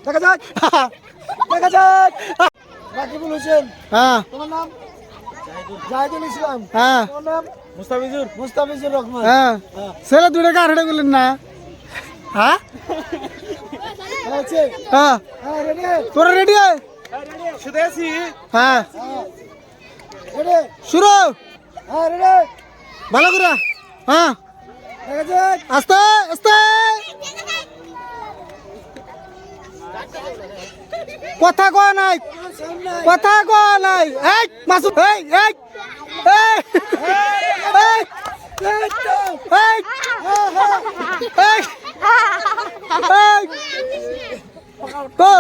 দেখা যাক দেখা যাক রাকিবুল হোসেন। হ্যাঁ তোমার নাম? জাহিদুল ইসলাম। হ্যাঁ তোমার নাম? মুস্তাফিজুর রহমান। হ্যাঁ ছেলে দুটো কার হেঁটে বললেন না? হ্যাঁ আছে? হ্যাঁ হ্যাঁ, রেডি? তোরা রেডি হয়? হ্যাঁ রেডি? শুরু হ্যাঁ, রেডি? ভালো করে। হ্যাঁ দেখা যাক। আস্তে আস্তে কথা কয় নাই, কথা কয় নাই। এই মাসুদ, এই এই এই এই এই এই এই তো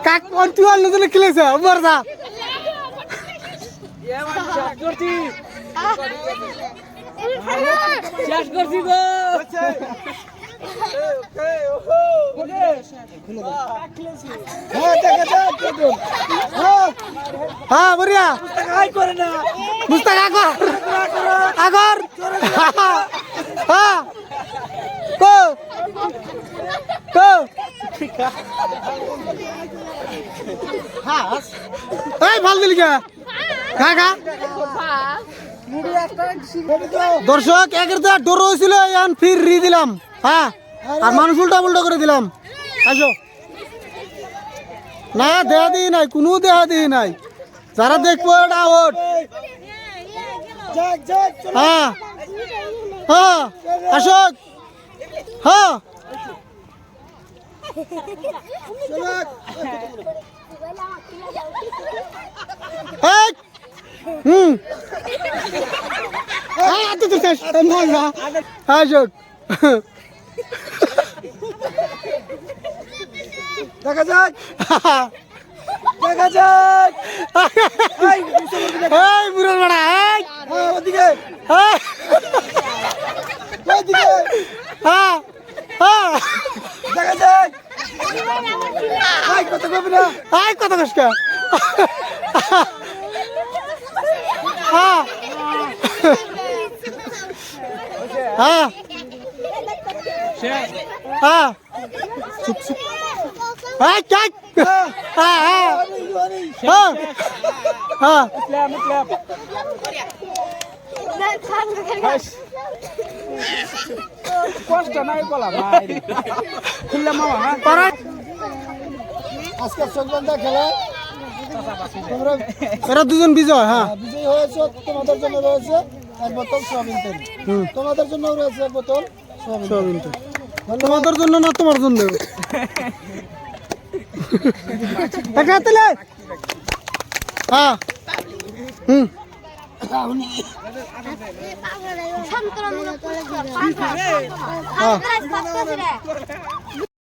কাক অন্তি অন্য দিলে খেলেছে মরজা। শেষ করছি গো। হ্যাঁ, দেখা যাক দেখুন। হ্যাঁ, হ্যাঁ বরিয়া আই করে না। মুস্তাক আগর আগর। হ্যাঁ কো কো এই ভাল দিলি কে খা খা। রেডি তো? দর্শক একের তো ডর হয়েছিল এখন ফির রি দিলাম। হ্যাঁ আর মানুষ উল্টা উল্টা করে দিলাম। আসো না দেহা দিই নাই, কোনো দেহা দিই নাই, যারা দেখবো এটা আউট। যাক যাক চলো। হ্যাঁ হ্যাঁ আসো। হ্যাঁ চলো। এই হুম এই আতে তো শেষ মজা। আসো দেখা যাক দেখা যাক। এই, এই বুড়োর বেড়া এই হ্যাঁ, ওদিকে এই, ওদিকে হ্যাঁ হ্যাঁ দেখা যাক। আই কত কবি না। এই কত কষ্ট। হ্যাঁ হ্যাঁ হ্যাঁ চুপ চুপ। এই চাই। হ্যাঁ হ্যাঁ হ্যাঁ হ্যাঁ হ্যাঁ কষ্ট নাই বলা ভাই। খুললে মামা হ্যাঁ পারা আজকে চোখবন্ধা খেলা তোমরা এরা দুজন বিজয়। হ্যাঁ বিজয়ী হয়েছে। তোমাদের জন্য রয়েছে এক বোতল সোয়াবিন তেল। তোমাদের জন্য রয়েছে এক বোতল সোয়াবিন তেল। সবিন তো তোমাদের জন্য না তোমার জন্য। একটা হাতে লে। হ্যাঁ হুম হ্যাঁ